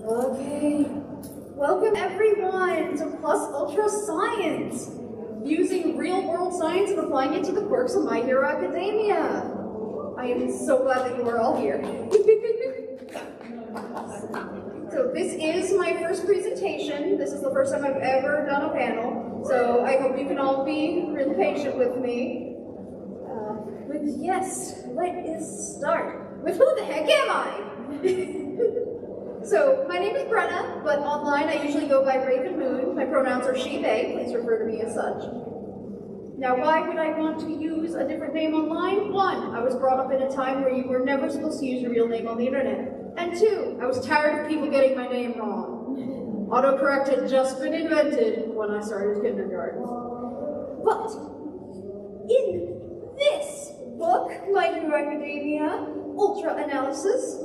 Okay, welcome everyone to Plus Ultra Science, using real-world science and applying it to the quirks of My Hero Academia. I am so glad that you are all here. So this is my first presentation. This is the first time I've ever done a panel, so I hope you can all be really patient with me. Yes, let us start with who the heck am I? So, my name is Brenna, but online I usually go by Raven Moon. My pronouns are she, they. Please refer to me as such. Now, why would I want to use a different name online? One, I was brought up in a time where you were never supposed to use your real name on the internet. And two, I was tired of people getting my name wrong. Autocorrect had just been invented when I started kindergarten. But, in this book, My Hero Academia Ultra Analysis,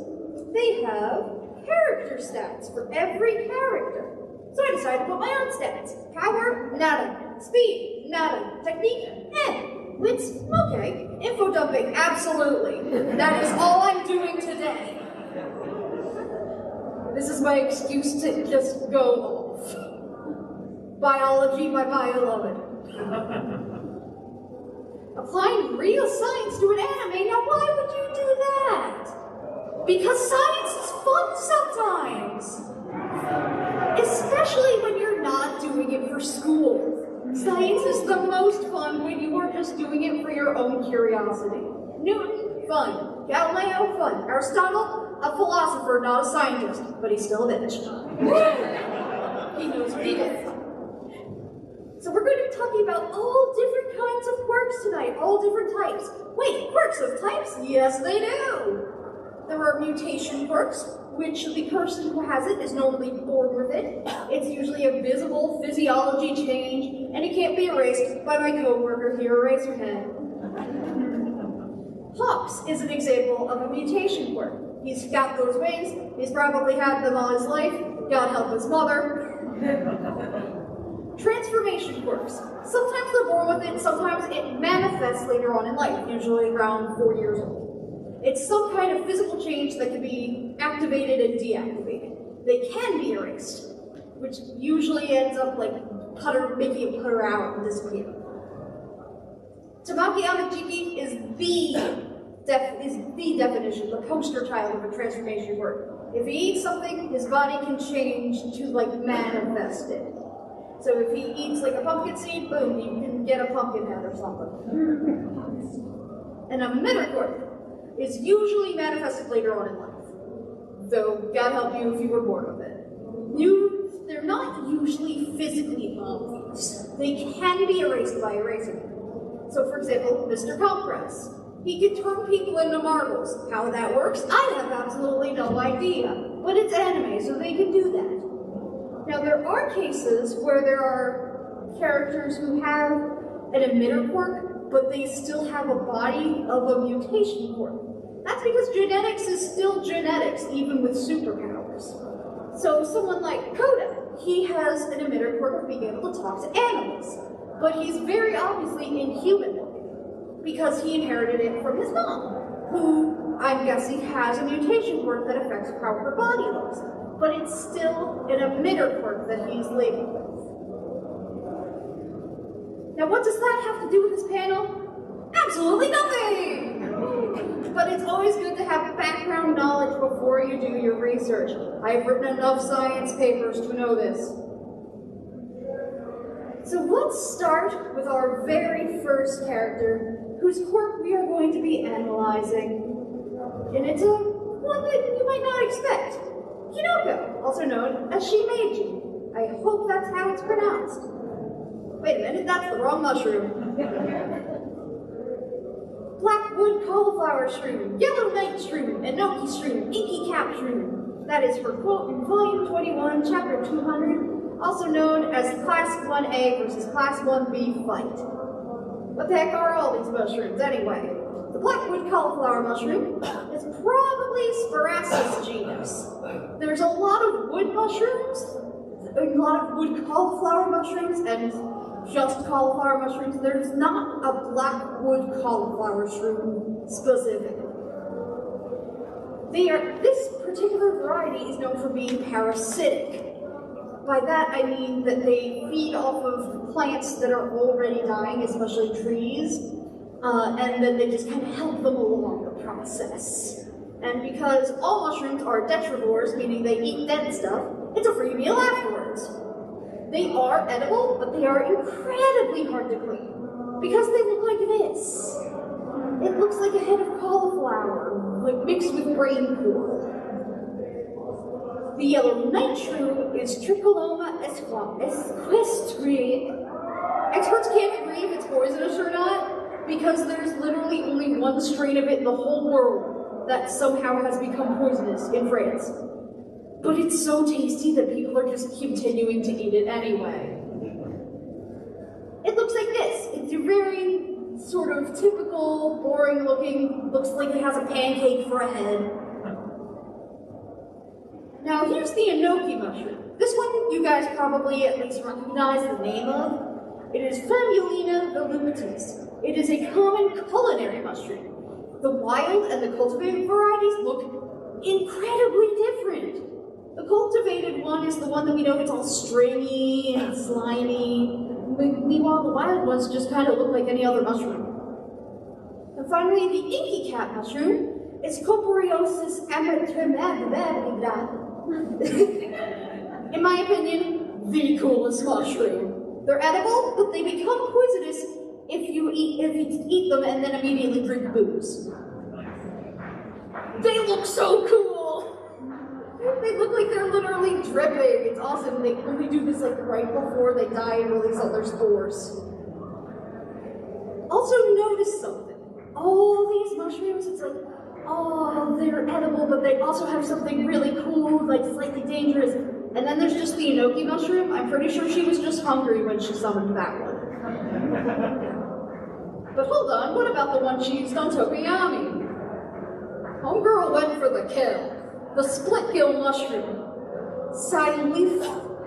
they have character stats for every character. So I decided to put my own stats. Power, nada. Speed, nada. Technique, wits, okay. Info dumping, absolutely. That is all I'm doing today. This is my excuse to just go off. Biology, my beloved. Applying real science to an anime, now why would you do that? Because science is fun sometimes. Especially when you're not doing it for school. Science is the most fun when you are just doing it for your own curiosity. Newton, fun. Galileo, fun. Aristotle, a philosopher, not a scientist, but he's still a bitch. He knows what he did. So we're going to be talking about all different kinds of quirks tonight, all different types. Wait, quirks of types? Yes, they do. There are mutation quirks, which the person who has it is normally born with it. It's usually a visible physiology change, and it can't be erased by my coworker here, Eraserhead. Hawks is an example of a mutation quirk. He's got those wings, he's probably had them all his life, God help his mother. Transformation quirks. Sometimes they're born with it, sometimes it manifests later on in life, usually around 4 years old. It's some kind of physical change that can be activated and deactivated. They can be erased, which usually ends up like making it putter out and disappear. Tamaki Amajiki is the definition, the poster child of a transformation quirk. If he eats something, his body can change to like manifest it. So if he eats like a pumpkin seed, boom, he can get a pumpkin head or something. And a emitter quirk is usually manifested later on in life. So God help you if you were born with it. They're not usually physically obvious. They can be erased by erasing. So for example, Mr. Compress. He can turn people into marbles. How that works, I have absolutely no idea. But it's anime, so they can do that. Now, there are cases where there are characters who have an emitter quirk, but they still have a body of a mutation quirk. That's because genetics is still genetics, even with superpowers. So someone like Koda, he has an emitter quirk of being able to talk to animals, but he's very obviously inhuman-looking, because he inherited it from his mom, who I'm guessing has a mutation quirk that affects how her body looks. But it's still an emitter quirk that he's labeled with. Now, what does that have to do with this panel? Absolutely nothing! But it's always good to have background knowledge before you do your research. I've written enough science papers to know this. So let's start with our very first character, whose quirk we are going to be analyzing. And it's one that you might not expect. Kinoko, also known as Shimeji. I hope that's how it's pronounced. Wait a minute, that's the wrong mushroom. Blackwood cauliflower shroom, yellow night shroom, enoki shroom, inky cap shroom. That is her quote in Volume 21, Chapter 200, also known as Class 1A versus Class 1B fight. What the heck are all these mushrooms anyway? The blackwood cauliflower mushroom is probably Spiraceus genus. There's a lot of wood mushrooms, a lot of wood cauliflower mushrooms, and just cauliflower mushrooms. There's not a blackwood cauliflower shroom specifically. This particular variety is known for being parasitic. By that I mean that they feed off of plants that are already dying, especially trees, and then they just kind of help them along the process. And because all mushrooms are detrivores, meaning they eat dead stuff, it's a free meal afterwards. They are edible, but they are incredibly hard to clean, because they look like this. It looks like a head of cauliflower, like mixed with brain core. The yellow nitro is Tricholoma equestri. Experts can't agree if it's poisonous or not, because there's literally only one strain of it in the whole world that somehow has become poisonous in France. But it's so tasty that people are just continuing to eat it anyway. It looks like this. It's a very sort of typical, boring looking, looks like it has a pancake for a head. Now here's the enoki mushroom. This one you guys probably at least recognize the name of. It is Femulina voluptas. It is a common culinary mushroom. The wild and the cultivated varieties look incredibly different. The cultivated one is the one that we know it's all stringy and slimy. Meanwhile, the wild ones just kind of look like any other mushroom. And finally, the inky cat mushroom is Coporiosis amatremabibabibab. In my opinion, the coolest mushroom. They're edible, but they become poisonous if you eat them and then immediately drink booze. They look so cool! They look like they're literally dripping. It's awesome. They only do this like right before they die and release all their spores. Also notice something. All these mushrooms, it's like, oh, they're edible, but they also have something really cool, like slightly dangerous. And then there's just the enoki mushroom. I'm pretty sure she was just hungry when she summoned that one. But hold on, what about the one she used on Tokoyami? Homegirl went for the kill. The split-gill mushroom,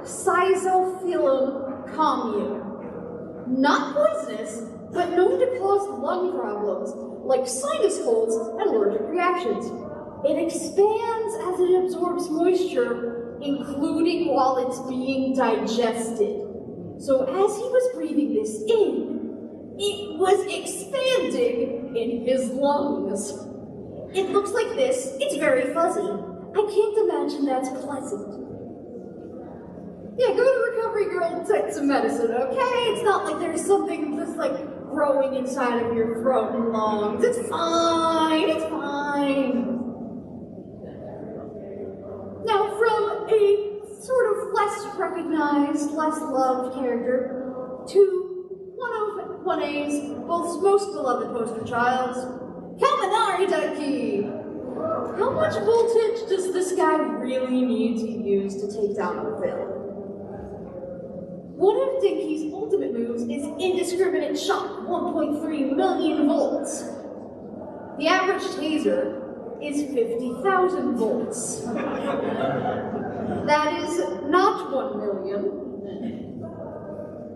Scyzophilum commune. Not poisonous, but known to cause lung problems, like sinus colds and allergic reactions. It expands as it absorbs moisture, including while it's being digested. So as he was breathing this in, it was expanding in his lungs. It looks like this. It's very fuzzy. I can't imagine that's pleasant. Yeah, go to Recovery Girl and take some medicine, okay? It's not like there's something just like growing inside of your throat and lungs. It's fine, it's fine. Now, from a sort of less recognized, less loved character to one of 1A's most beloved poster childs, Kaminari Denki. How much voltage does this guy really need to use to take down a villain? One of Denki's ultimate moves is Indiscriminate Shock, 1.3 million volts. The average taser is 50,000 volts. That is not 1 million.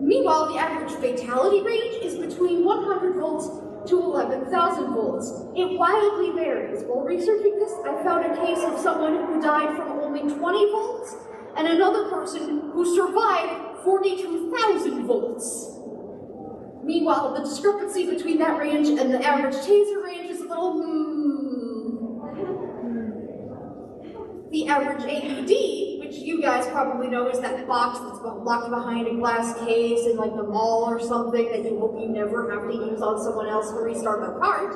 Meanwhile, the average fatality range is between 100 volts to 11,000 volts. It wildly varies. While researching this, I found a case of someone who died from only 20 volts and another person who survived 42,000 volts. Meanwhile, the discrepancy between that range and the average taser range is a little The average AED, which you guys probably know is that box that's locked behind a glass case in like the mall or something that you hope you never have to use on someone else to restart their cart,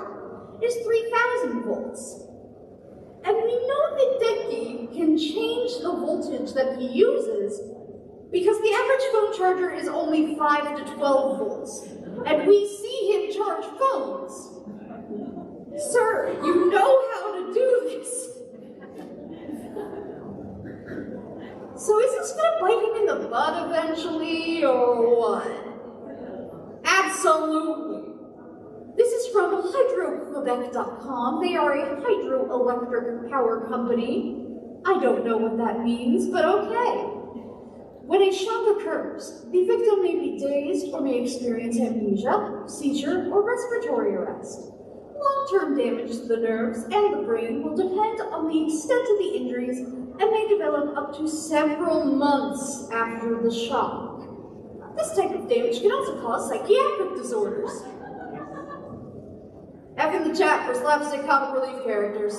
is 3,000 volts. And we know that Denki can change the voltage that he uses because the average phone charger is only 5 to 12 volts. And we see him charge phones. Sir, you know how to do this. So is this gonna bite him in the butt eventually, or what? Absolutely. This is from hydroquebec.com. They are a hydroelectric power company. I don't know what that means, but okay. When a shock occurs, the victim may be dazed or may experience amnesia, seizure, or respiratory arrest. Long-term damage to the nerves and the brain will depend on the extent of the injuries and may develop up to several months after the shock. This type of damage can also cause psychiatric disorders. F in the chat for slapstick comic relief characters.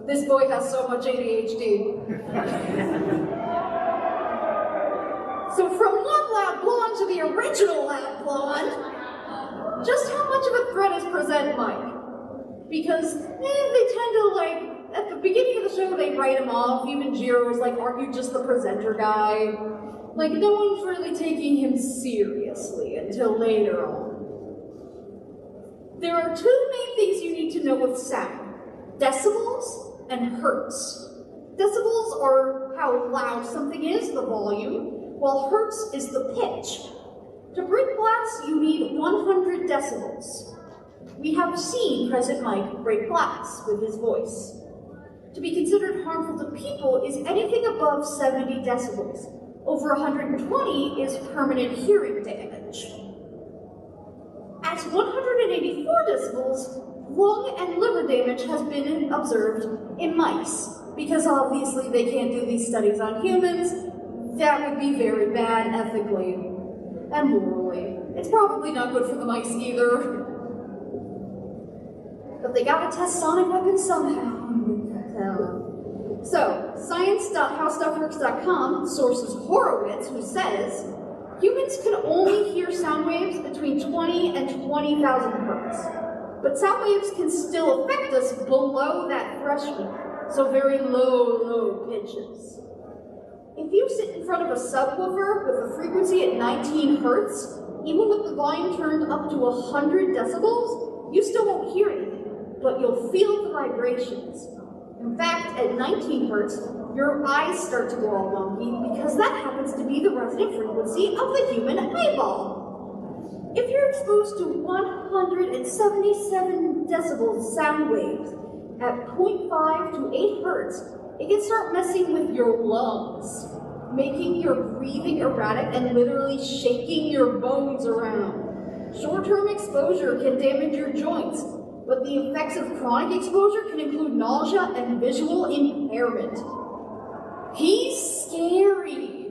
This boy has so much ADHD. So from one loud blonde to the original loud blonde, just how much of a threat is Present Mike? Because they tend to, like, at the beginning of the show, they write him off. Even Jiro is like, aren't you just the presenter guy? Like, no one's really taking him seriously until later on. There are two main things you need to know with sound: decibels and hertz. Decibels are how loud something is, the volume, while hertz is the pitch. To break glass, you need 100 decibels. We have seen Present Mike break glass with his voice. To be considered harmful to people is anything above 70 decibels. Over 120 is permanent hearing damage. At 184 decibels, lung and liver damage has been observed in mice. Because obviously they can't do these studies on humans, that would be very bad ethically and morally. It's probably not good for the mice either. But they gotta test sonic weapons somehow. So, science.howstuffworks.com sources Horowitz, who says, humans can only hear sound waves between 20 and 20,000 hertz. But sound waves can still affect us below that threshold, so very low pitches. If you sit in front of a subwoofer with a frequency at 19 hertz, even with the volume turned up to 100 decibels, you still won't hear anything, but you'll feel the vibrations. In fact, at 19 hertz, your eyes start to go all wonky because that happens to be the resonant frequency of the human eyeball. If you're exposed to 177 decibels sound waves at 0.5 to 8 hertz, it can start messing with your lungs, making your breathing erratic and literally shaking your bones around. Short-term exposure can damage your joints, but the effects of chronic exposure can include nausea and visual impairment. He's scary.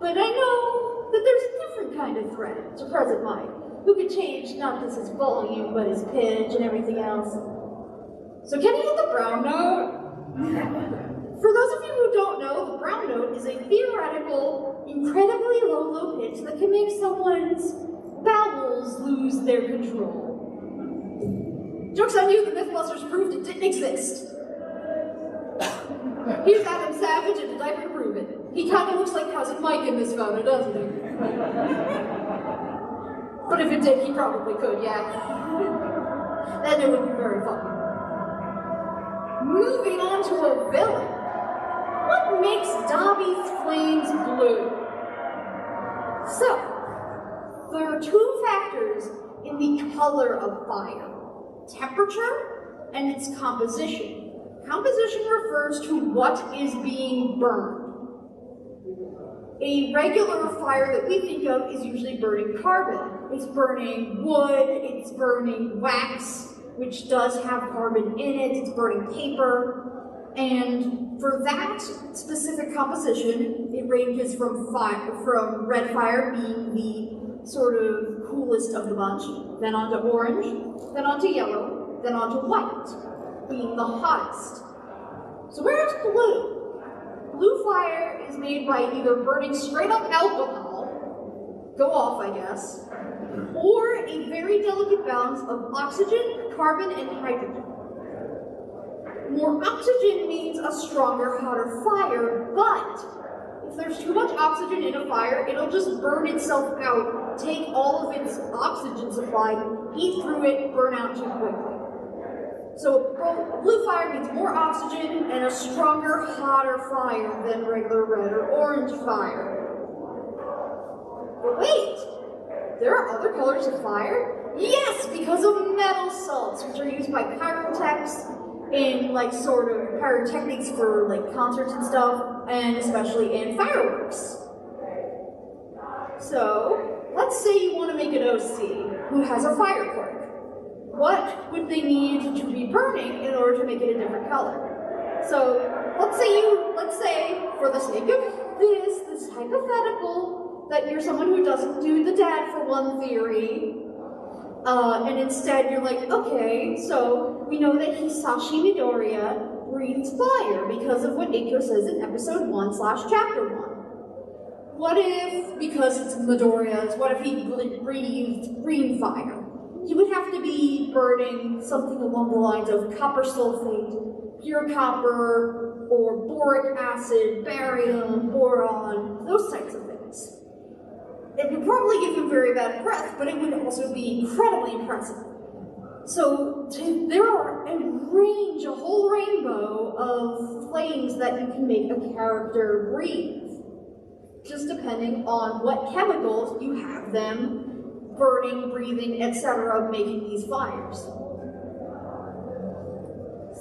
But I know that there's a different kind of threat to Present Mike, who could change not just his volume, but his pitch and everything else. So can he hit the brown note? For those of you who don't know, the brown note is a theoretical, incredibly low pitch that can make someone's bowels lose their control. Joke's on you, the Mythbusters proved it didn't exist. Here's Adam Savage in a diaper to prove it. He kind of looks like Cousin Mike in this photo, doesn't he? But if it did, he probably could, yeah. Then it would be very funny. Moving on to a villain. What makes Dabi's flames blue? So, there are two factors in the color of fire: temperature and its composition. Composition refers to what is being burned. A regular fire that we think of is usually burning carbon. It's burning wood, it's burning wax, which does have carbon in it, it's burning paper. And for that specific composition, it ranges from red fire being the sort of coolest of the bunch, then onto orange, then onto yellow, then onto white, being the hottest. So where's blue? Blue fire is made by either burning straight up alcohol, go off I guess, or a very delicate balance of oxygen, carbon, and hydrogen. More oxygen means a stronger, hotter fire, but if there's too much oxygen in a fire, it'll just burn itself out, take all of its oxygen supply, eat through it, burn out too quickly. So a blue fire means more oxygen and a stronger, hotter fire than regular red or orange fire. But wait, there are other colors of fire? Yes, because of metal salts, which are used by pyrotechs in like sort of pyrotechnics for like concerts and stuff, and especially in fireworks. So let's say you want to make an OC. who has a fire quirk. What would they need to be burning in order to make it a different color? So let's say, for the sake of this hypothetical, that you're someone who doesn't do the dad for one theory, and instead you're like, okay, so we know that Hisashi Midoriya breathes fire because of what Eiko says in episode 1/chapter 1. What if, because it's Midoriya's, what if he breathed green fire? He would have to be burning something along the lines of copper sulfate, pure copper, or boric acid, barium, boron, those types of things. It would probably give him very bad breath, but it would also be incredibly impressive. So there are a whole rainbow of flames that you can make a character breathe, just depending on what chemicals you have them burning, breathing, etc., making these fires.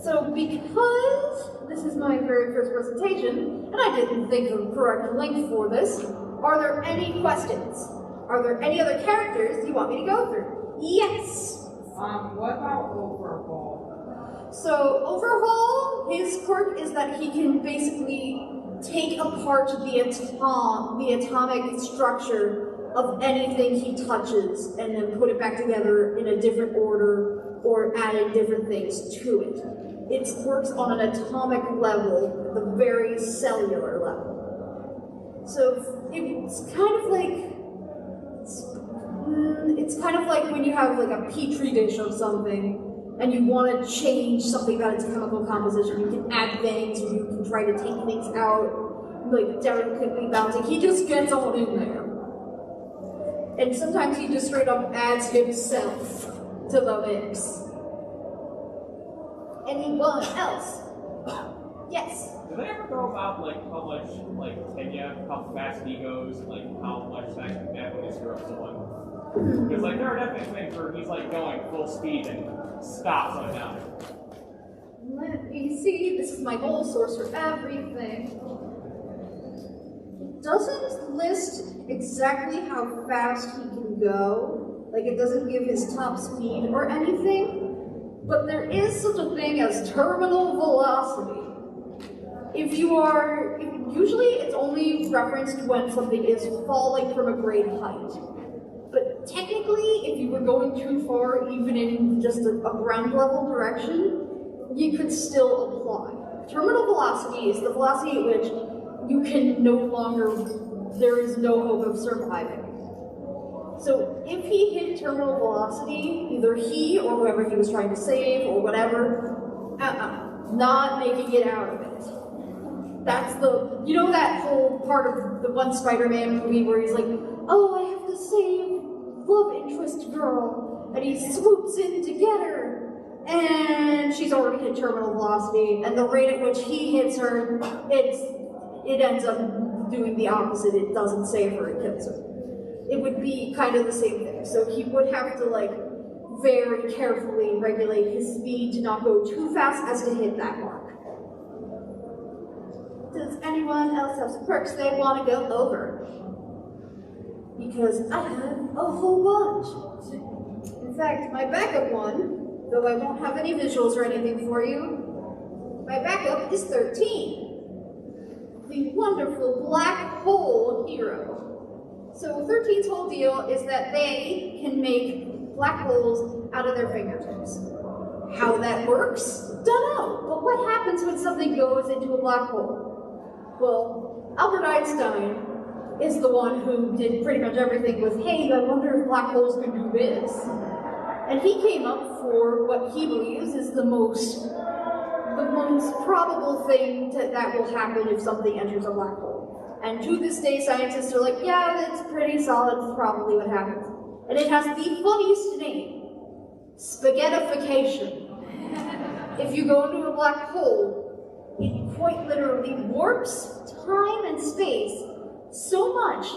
So because this is my very first presentation, and I didn't think of a correct link for this, are there any questions? Are there any other characters you want me to go through? Yes! What about Overhaul? So Overhaul, his quirk is that he can basically take apart the atomic structure of anything he touches and then put it back together in a different order or adding different things to it. It works on an atomic level, the very cellular level. So it's kind of like when you have like a petri dish of something and you want to change something about its chemical composition. You can add things, or you can try to take things out, like delicately bouncing. He just gets all in there. And sometimes he just straight up adds himself to the mix. Anyone else? Yes? Do they ever go about like how much how fast he goes, like how much that can definitely screw up someone? Because like there are definitely things where he's like going full speed and stops on a downer. Let me see. This is my goal source for everything. It doesn't list exactly how fast he can go. Like it doesn't give his top speed or anything. But there is such a thing as terminal velocity. Usually it's only referenced when something is falling from a great height. But technically, if you were going too far, even in just a ground level direction, you could still apply. Terminal velocity is the velocity at which you can there is no hope of surviving. So if he hit terminal velocity, either he or whoever he was trying to save or whatever, not making it out of it. That's that whole part of the one Spider-Man movie where he's like, oh, I have to save love interest girl, and he swoops in to get her, and she's already hit terminal velocity, and the rate at which he hits her, it ends up doing the opposite. It doesn't save her, it kills her. It would be kind of the same thing. So he would have to very carefully regulate his speed to not go too fast as to hit that mark. Does anyone else have some quirks they want to go over? Because I have a whole bunch. In fact, my backup one, though I won't have any visuals or anything for you, my backup is 13. The wonderful black hole hero. So 13's whole deal is that they can make black holes out of their fingertips. How that works? Don't know. But what happens when something goes into a black hole? Well, Albert Einstein is the one who did pretty much everything with, hey, I wonder if black holes can do this. And he came up for what he believes is the most probable thing that will happen if something enters a black hole. And to this day, scientists are like, yeah, that's pretty solid, it's probably what happens. And it has the funniest name, spaghettification. If you go into a black hole, it quite literally warps time and space so much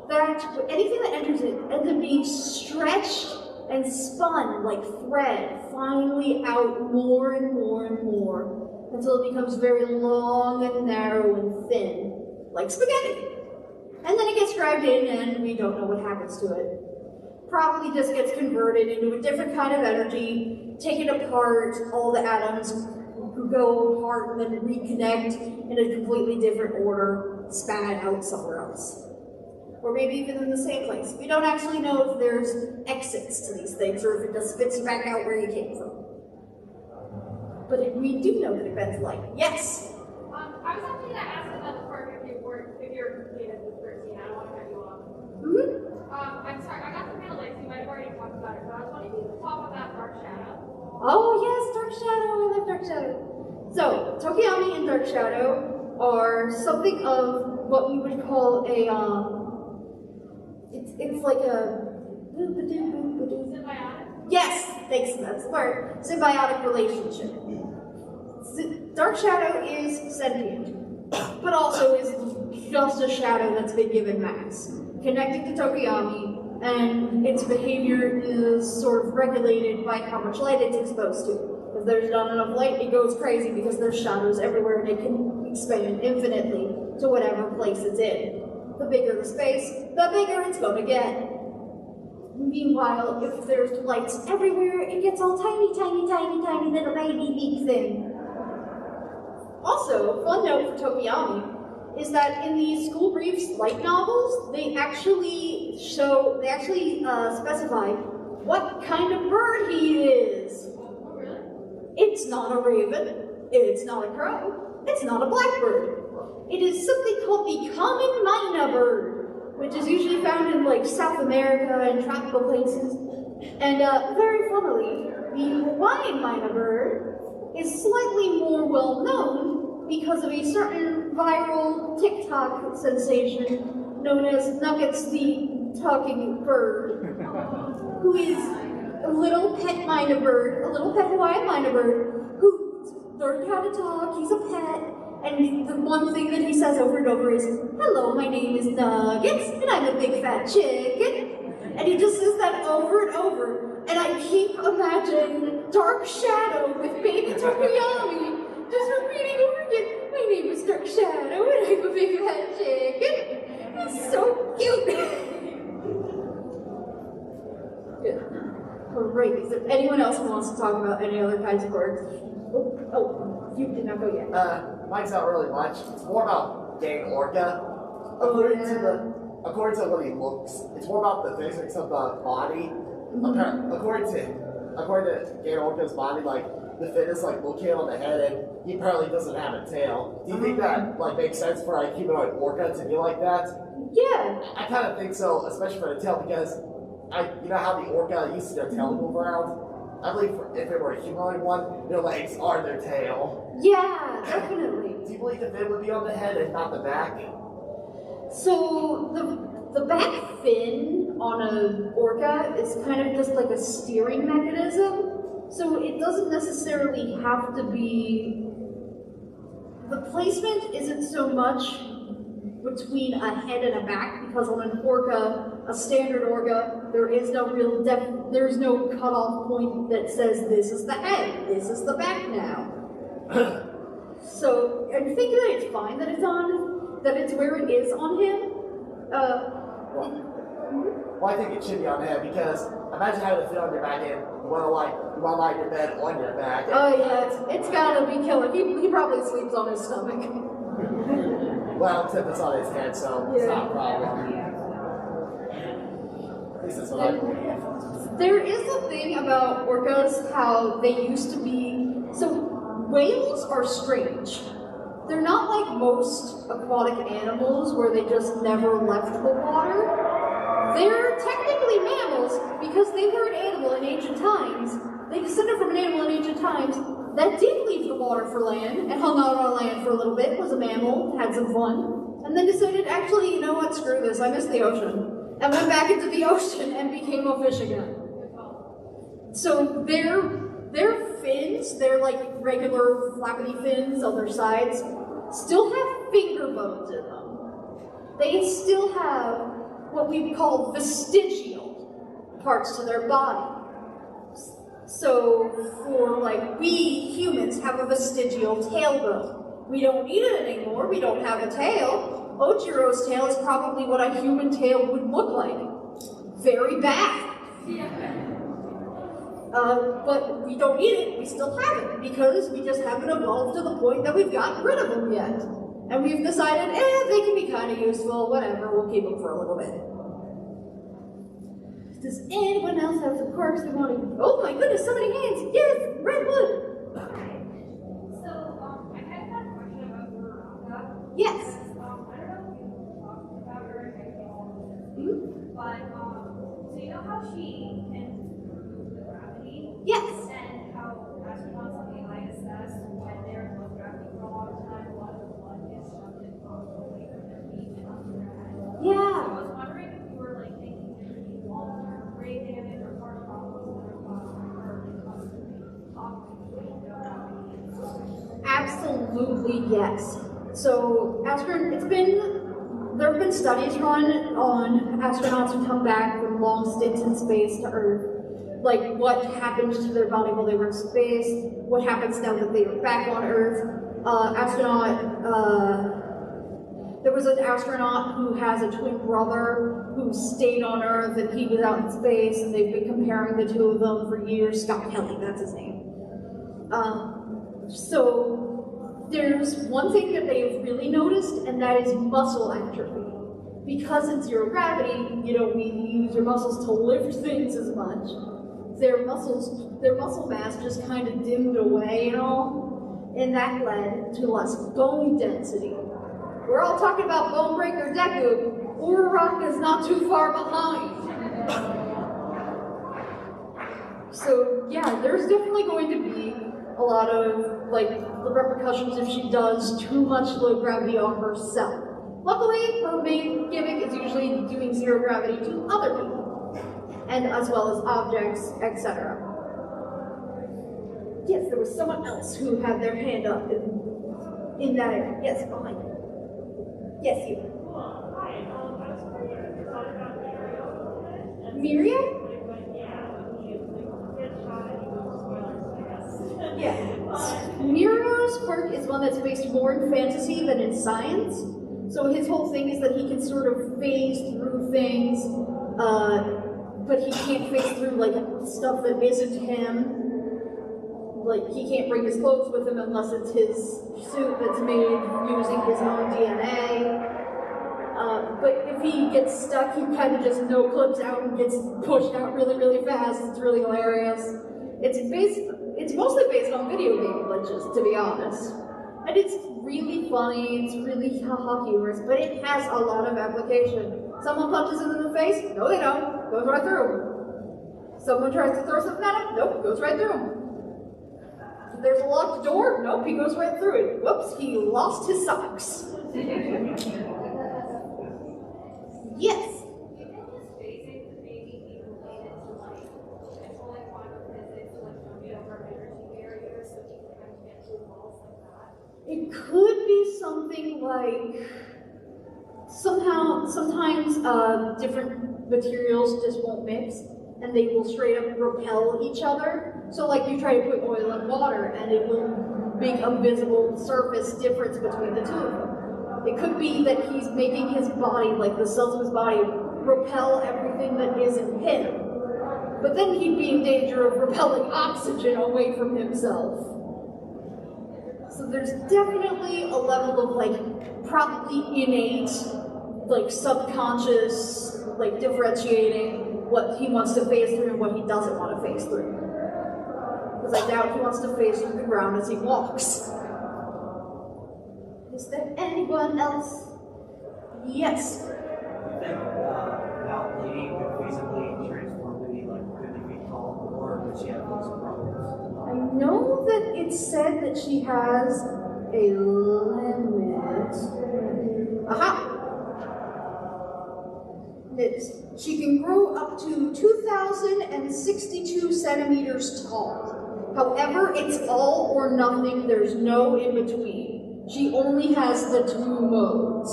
that anything that enters it ends up being stretched and spun like thread, finally out more and more and more, until it becomes very long and narrow and thin, like spaghetti. And then it gets dragged in and we don't know what happens to it. probably just gets converted into a different kind of energy, taken apart, all the atoms go apart and then reconnect in a completely different order, spat out somewhere else. Or maybe even in the same place. We don't actually know if there's exits to these things or if it just spits back out where you came from. But we do know that it bends light. Yes? I was actually going to ask about the part if you're completed with 13. I don't want to cut you off. I'm sorry, I got the kind of late, so you might have already talked about it, but I was wondering if you could talk about Dark Shadow. Oh yes, Dark Shadow, I love Dark Shadow. So, Tokoyami and Dark Shadow are something of what we would call a, it's like a... Symbiotic? Yes, thanks, that's the word. Symbiotic relationship. Dark Shadow is sentient, but also is just a shadow that's been given mass. Connected to Tokoyami, and its behavior is sort of regulated by how much light it's exposed to. If there's not enough light, it goes crazy because there's shadows everywhere and it can expand infinitely to whatever place it's in. The bigger the space, the bigger it's gonna get. Meanwhile, if there's lights everywhere, it gets all tiny, tiny, tiny, tiny little baby beak thing. Also, fun note for Tokoyami is that in the School Briefs light novels, they actually specify what kind of bird he is. Oh, really? It's not a raven, it's not a crow, it's not a blackbird. It is something called the common myna bird, which is usually found in like South America and tropical places. And very funnily, the Hawaiian myna bird is slightly more well known because of a certain viral TikTok sensation known as Nuggets the Talking Bird, who is a little pet myna bird, a little pet Hawaiian myna bird, who learned how to talk, he's a pet, and the one thing that he says over and over is, "Hello, my name is Nuggets, and I'm a big fat chicken." And he just says that over and over, and I keep imagining Dark Shadow with baby Tokoyami just repeating over again, "My name is Dark Shadow, and I'm a big fat chicken." It's so cute. Good. Great. Is there anyone else who wants to talk about any other kinds of birds? Oh, you did not go yet. Mine's not really much. It's more about Gang Orca. According to what he looks, it's more about the physics of the body. According to Gang Orca's body, like the fin is like located on the head, and he apparently doesn't have a tail. Do you think that like makes sense for a humanoid orca to be like that? Yeah. I kind of think so, especially for the tail, because you know how the orca used their tail to move around. I believe if it were a humanoid one, their legs are their tail. Yeah, definitely. Do you believe the fin would be on the head and not the back? So the back fin on an orca is kind of just like a steering mechanism. So it doesn't necessarily have to be, the placement isn't so much between a head and a back, because on an orca, a standard orca, there is no real there's no cutoff point that says this is the head, this is the back now. So I think that it's fine that it's where it is on him. Well, I think it should be on him, because imagine having a fin on your back and you want to lie in your bed on your back. Oh yeah, it's gotta be killer. He probably sleeps on his stomach. Well, except it's on his head, so it's not a problem. At least that's what I believe. There is a thing about orcas, how they used to be. So whales are strange. They're not like most aquatic animals where they just never left the water. They're technically mammals because they were an animal in ancient times. They descended from an animal in ancient times that did leave the water for land and hung out on land for a little bit, was a mammal, had some fun, and then decided, actually, you know what, screw this, I miss the ocean, and went back into the ocean and became a fish again. So their fins, they're like regular flappity fins on their sides, still have finger bones in them. They still have what we call vestigial parts to their body. So for like, we humans have a vestigial tailbone. We don't need it anymore, we don't have a tail. Ojiro's tail is probably what a human tail would look like. Very bad. But we don't need it, we still have it, because we just haven't evolved to the point that we've gotten rid of them yet. And we've decided, they can be kind of useful, whatever, we'll keep them for a little bit. Does anyone else have some quirks they want to... Oh my goodness, so many hands! Yes, Redwood! So, I had a question about Veronica. Yes. I don't know if you talked about her in but, so you know how she can remove the gravity? Yes. And how astronauts on the ISS, when they're in low gravity for a long time, a lot of the blood gets shoved in away from their feet and onto their head. So Yeah. I was wondering if you were like thinking there could be long-term brain damage or heart problems that are caused Absolutely yes. So, there have been studies run on astronauts who come back from long stints in space to Earth, like what happened to their body while they were in space, what happens now that they are back on Earth. There was an astronaut who has a twin brother who stayed on Earth and he was out in space, and they've been comparing the two of them for years. Scott Kelly, that's his name. So there's one thing that they've really noticed, and that is muscle atrophy. Because it's zero gravity, you don't need to use your muscles to lift things as much. Their muscle mass just kind of dimmed away and all, and that led to less bone density. We're all talking about Bone Breaker Deku. Uraraka is not too far behind. So yeah, there's definitely going to be a lot of the repercussions if she does too much low gravity on herself. Luckily, her main gimmick is usually doing zero gravity to other people, and as well as objects, etc. Yes, there was someone else who had their hand up in that area. Yes, behind you. Yes, you. Hi, I was wondering if you thought about Miriam. Miriam? Yeah. Miro's quirk is one that's based more in fantasy than in science. So his whole thing is that he can sort of phase through things, but he can't phase through stuff that isn't him. Like, he can't bring his clothes with him unless it's his suit that's made using his own DNA. But if he gets stuck, he kind of just no-clips out and gets pushed out really, really fast. It's really hilarious. It's mostly based on video game glitches, to be honest. And it's really funny, it's really humorous, but it has a lot of application. Someone punches him in the face? No, they don't. Goes right through him. Someone tries to throw something at him? Nope, goes right through him. There's a locked door? Nope, he goes right through it. Whoops, he lost his socks. Yes. It could be something like sometimes different materials just won't mix and they will straight up repel each other. So like you try to put oil and water and it will make a visible surface difference between the two of them. It could be that he's making his body, like the cells of his body, repel everything that isn't him. But then he'd be in danger of repelling oxygen away from himself. So there's definitely a level of probably innate, subconscious, differentiating what he wants to phase through and what he doesn't want to phase through. Because I doubt he wants to phase through the ground as he walks. Is there anyone else? Yes. You think that lady could feasibly transform to be 50 feet tall, or would she have those problems? I know that it said that she has a limit. Aha! She can grow up to 2,062 centimeters tall. However, it's all or nothing, there's no in between. She only has the two modes.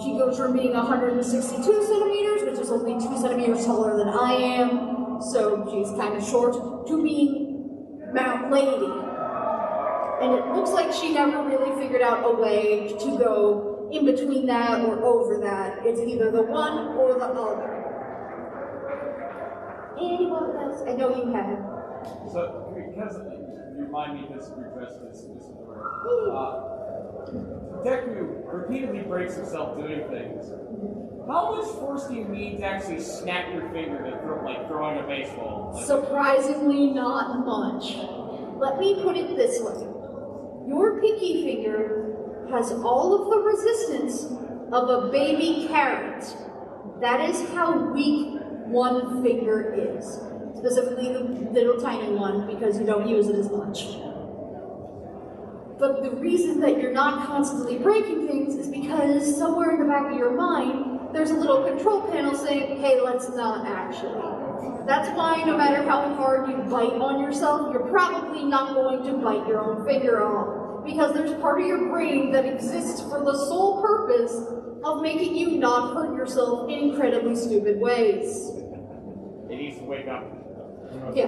She goes from being 162 centimeters, which is only 2 centimeters taller than I am, so she's kind of short, to being Mount Lady. And it looks like she never really figured out a way to go in between that or over that. It's either the one or the other. Anyone else? I know you have. So, because you remind me because we addressed this before, Deku repeatedly breaks himself doing things. How much force do you need to actually snap your finger to throw, like throwing a baseball? Like, Surprisingly not much. Let me put it this way. Your pinky finger has all of the resistance of a baby carrot. That is how weak one finger is. Specifically the little tiny one, because you don't use it as much. But the reason that you're not constantly breaking things is because somewhere in the back of your mind, there's a little control panel saying, hey, let's not actually. That's why no matter how hard you bite on yourself, you're probably not going to bite your own finger off. Because there's part of your brain that exists for the sole purpose of making you not hurt yourself in incredibly stupid ways. it needs to wake up. Yeah,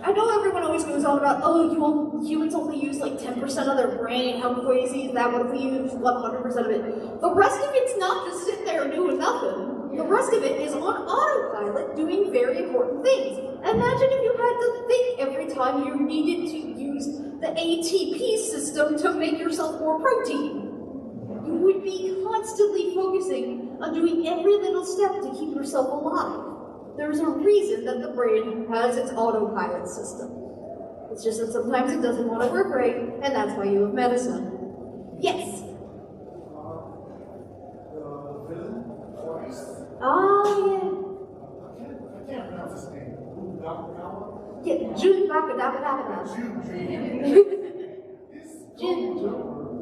I know everyone always goes on about, oh, humans only use like 10% of their brain, how crazy is that? What if we use 100% of it? The rest of it's not just sitting there doing nothing. The rest of it is on autopilot doing very important things. Imagine if you had to think every time you needed to use the ATP system to make yourself more protein. You would be constantly focusing on doing every little step to keep yourself alive. There's a reason that the brain has its autopilot system. It's just that sometimes it doesn't want to work right, and that's why you have medicine. Yes? The villain, Quirks. Oh, I can't pronounce his name. Dabi. yeah. Jun Bakadabadabada. Jin.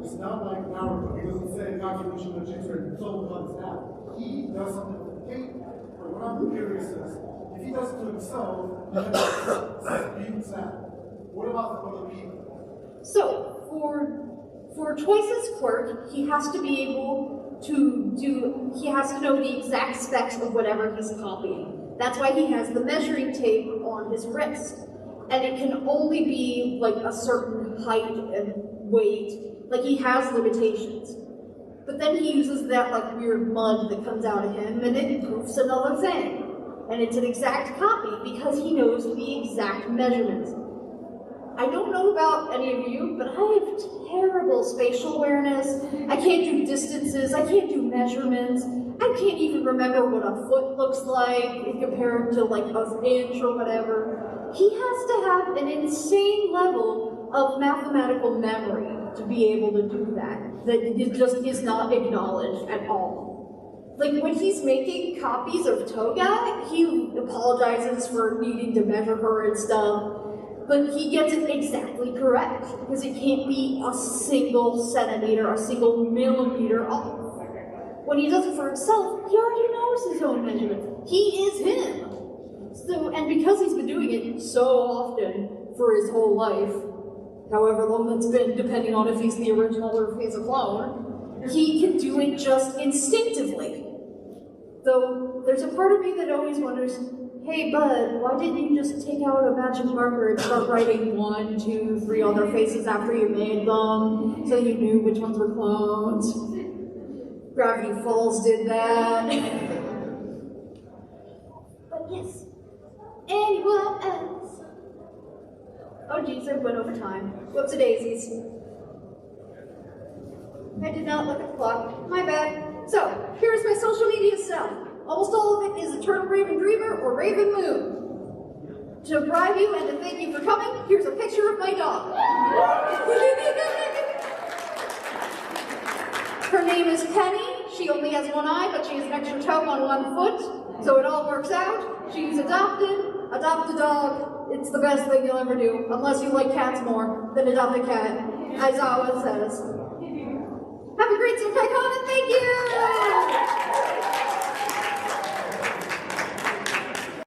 It's not like Naruto. He doesn't say Kakumushin no Jutsu and soul comes out. He does something with the cape. But what I'm curious is, if he does it to himself, he disputes that. What about the other people? So, for Choice's quirk, he has to be able to he has to know the exact specs of whatever he's copying. That's why he has the measuring tape on his wrist. And it can only be like a certain height and weight. Like, he has limitations. But then he uses that like weird mud that comes out of him, and it proofs another thing. And it's an exact copy because he knows the exact measurements. I don't know about any of you, but I have terrible spatial awareness. I can't do distances, I can't do measurements. I can't even remember what a foot looks like compared to like an inch or whatever. He has to have an insane level of mathematical memory to be able to do that. That it just is not acknowledged at all. Like, when he's making copies of Toga, he apologizes for needing to measure her and stuff, but he gets it exactly correct, because it can't be a single centimeter, a single millimeter off. When he does it for himself, he already knows his own measurements. He is him. So, and because he's been doing it so often for his whole life, however long that's been, depending on if he's the original or if he's a clone, he can do it just instinctively. Though there's a part of me that always wonders, hey bud, why didn't you just take out a magic marker and start writing 1, 2, 3 on their faces after you made them, so you knew which ones were clones? Gravity Falls did that. But yes. Anyone else? Oh geez, I went over time. Whoopsie-daisies. I did not look at the clock. My bad. So, here's my social media stuff. Almost all of it is Eternal Raven Dreamer or Raven Moon. To bribe you and to thank you for coming, here's a picture of my dog. Her name is Penny. She only has one eye, but she has an extra toe on one foot, so it all works out. She's adopted. Adopt a dog. It's the best thing you'll ever do, unless you like cats more, then adopt a cat, as Awa says. Have a great Zenkaikon, and thank you!